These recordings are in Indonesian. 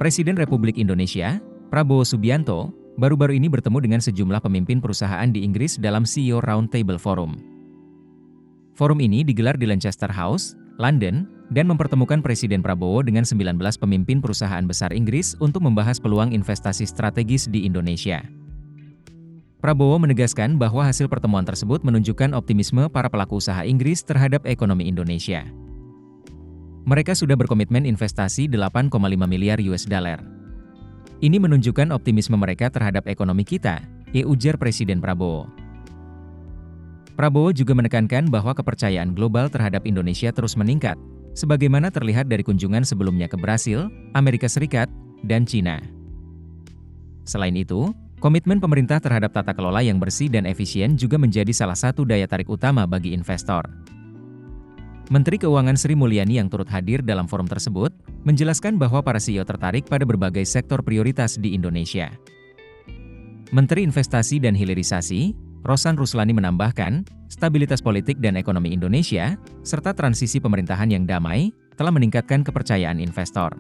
Presiden Republik Indonesia, Prabowo Subianto, baru-baru ini bertemu dengan sejumlah pemimpin perusahaan di Inggris dalam CEO Roundtable Forum. Forum ini digelar di Lancaster House, London, dan mempertemukan Presiden Prabowo dengan 19 pemimpin perusahaan besar Inggris untuk membahas peluang investasi strategis di Indonesia. Prabowo menegaskan bahwa hasil pertemuan tersebut menunjukkan optimisme para pelaku usaha Inggris terhadap ekonomi Indonesia. Mereka sudah berkomitmen investasi 8,5 miliar US dollar. Ini menunjukkan optimisme mereka terhadap ekonomi kita, ujar Presiden Prabowo. Prabowo juga menekankan bahwa kepercayaan global terhadap Indonesia terus meningkat, sebagaimana terlihat dari kunjungan sebelumnya ke Brasil, Amerika Serikat, dan Cina. Selain itu, komitmen pemerintah terhadap tata kelola yang bersih dan efisien juga menjadi salah satu daya tarik utama bagi investor. Menteri Keuangan Sri Mulyani yang turut hadir dalam forum tersebut, menjelaskan bahwa para CEO tertarik pada berbagai sektor prioritas di Indonesia. Menteri Investasi dan Hilirisasi, Rosan Ruslani menambahkan, stabilitas politik dan ekonomi Indonesia, serta transisi pemerintahan yang damai, telah meningkatkan kepercayaan investor.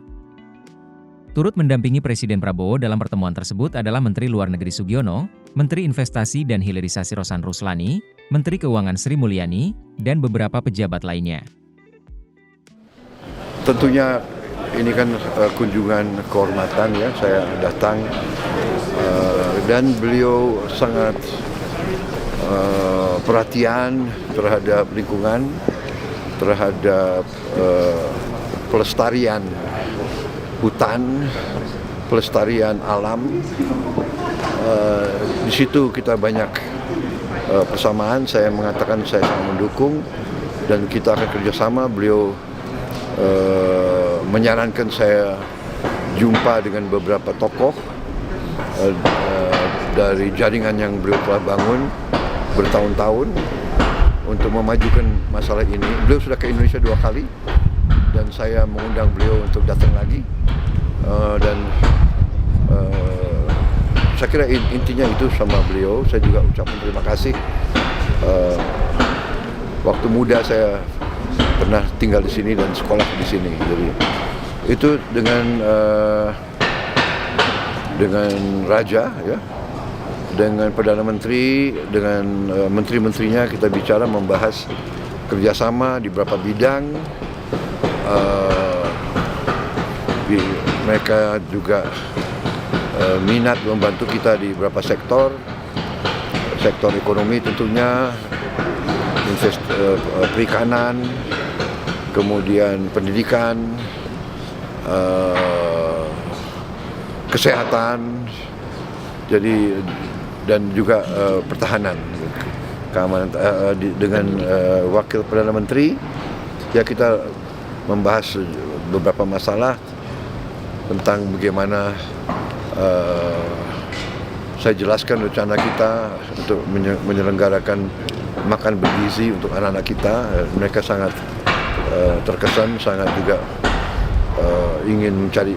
Turut mendampingi Presiden Prabowo dalam pertemuan tersebut adalah Menteri Luar Negeri Sugiono, Menteri Investasi dan Hilirisasi Rosan Ruslani, Menteri Keuangan Sri Mulyani, dan beberapa pejabat lainnya. Tentunya ini kan kunjungan kehormatan ya, saya datang dan beliau sangat perhatian terhadap lingkungan, terhadap pelestarian hutan, pelestarian alam. Di situ kita banyak persamaan. Saya mengatakan saya sangat mendukung dan kita akan kerjasama. Beliau menyarankan saya jumpa dengan beberapa tokoh dari jaringan yang beliau telah bangun bertahun-tahun untuk memajukan masalah ini. Beliau sudah ke Indonesia 2 kali dan saya mengundang beliau untuk datang lagi dan saya kira intinya itu sama beliau. Saya juga ucapkan terima kasih. Waktu muda saya pernah tinggal di sini dan sekolah di sini. Jadi itu dengan raja, ya, dengan perdana menteri, dengan menteri-menterinya kita bicara membahas kerjasama di beberapa bidang. Mereka juga minat membantu kita di beberapa sektor ekonomi tentunya, perikanan, kemudian pendidikan, kesehatan, jadi dan juga pertahanan, keamanan. Dengan wakil perdana menteri, ya kita membahas beberapa masalah tentang bagaimana saya jelaskan rencana kita untuk menyelenggarakan makan bergizi untuk anak-anak kita. Mereka sangat terkesan, sangat juga ingin mencari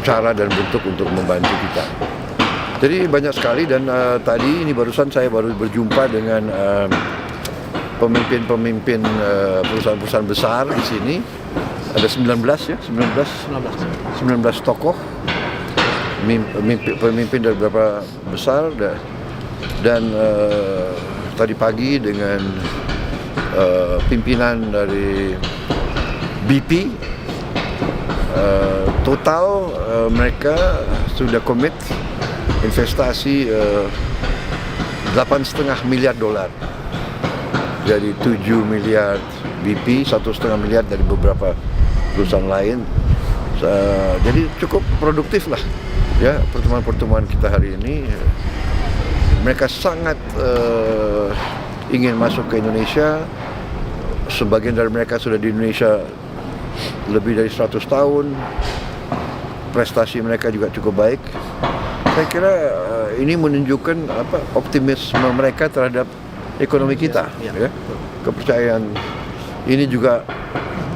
cara dan bentuk untuk membantu kita. Jadi banyak sekali dan tadi ini barusan saya baru berjumpa dengan pemimpin-pemimpin perusahaan-perusahaan besar di sini. Ada 19 tokoh, pemimpin dari beberapa besar dan tadi pagi dengan pimpinan dari BP. Total mereka sudah komit investasi 8,5 miliar dolar. Dari 7 miliar BP, 1,5 miliar dari beberapa perusahaan lain. Jadi cukup produktif lah ya pertemuan-pertemuan kita hari ini. Mereka sangat ingin masuk ke Indonesia. Sebagian dari mereka sudah di Indonesia lebih dari 100 tahun. Prestasi mereka juga cukup baik. Saya kira ini menunjukkan optimisme mereka terhadap ekonomi kita. Ya. Kepercayaan ini juga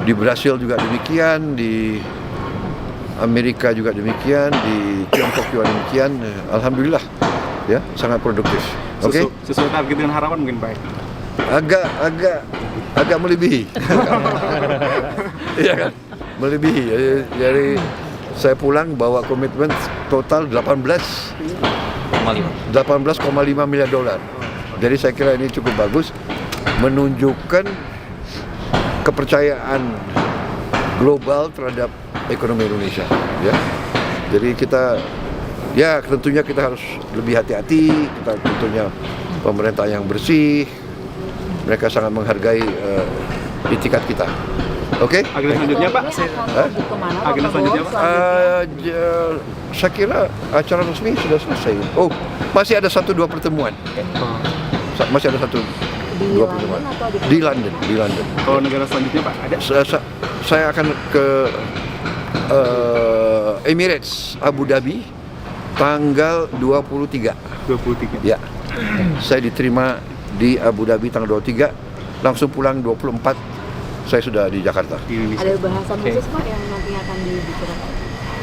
di Brasil juga demikian, di Amerika juga demikian, di Tiongkok juga demikian. Alhamdulillah, ya sangat produktif. Oke. Sesuai target dengan harapan mungkin Pak. Agak melebihi. Iya kan? melebihi. Jadi saya pulang bawa komitmen total 18,5 miliar dolar. Jadi saya kira ini cukup bagus, menunjukkan kepercayaan global terhadap ekonomi Indonesia. Ya, jadi tentunya kita harus lebih hati-hati. Kita tentunya pemerintah yang bersih, mereka sangat menghargai itikat kita. Oke? Agenda selanjutnya Pak? Agenda selanjutnya Pak? Saya kira acara resmi sudah selesai. Oh, masih ada 1-2 pertemuan. Masih ada 1-2 pertemuan di London. Kalau negara selanjutnya Pak, ada? Saya akan ke Emirates Abu Dhabi tanggal 23. 23. Ya. Saya diterima di Abu Dhabi tanggal 23, langsung pulang 24. Saya sudah di Jakarta. Di Indonesia. Ada bahasan khusus Pak yang nantinya akan dibicarakan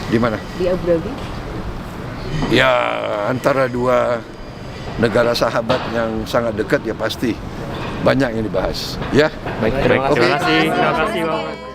Di mana? di Abu Dhabi? Ya, antara dua negara sahabat yang sangat dekat ya pasti banyak yang dibahas. Ya. Baik, terima Oke. kasih. Terima kasih, Bapak.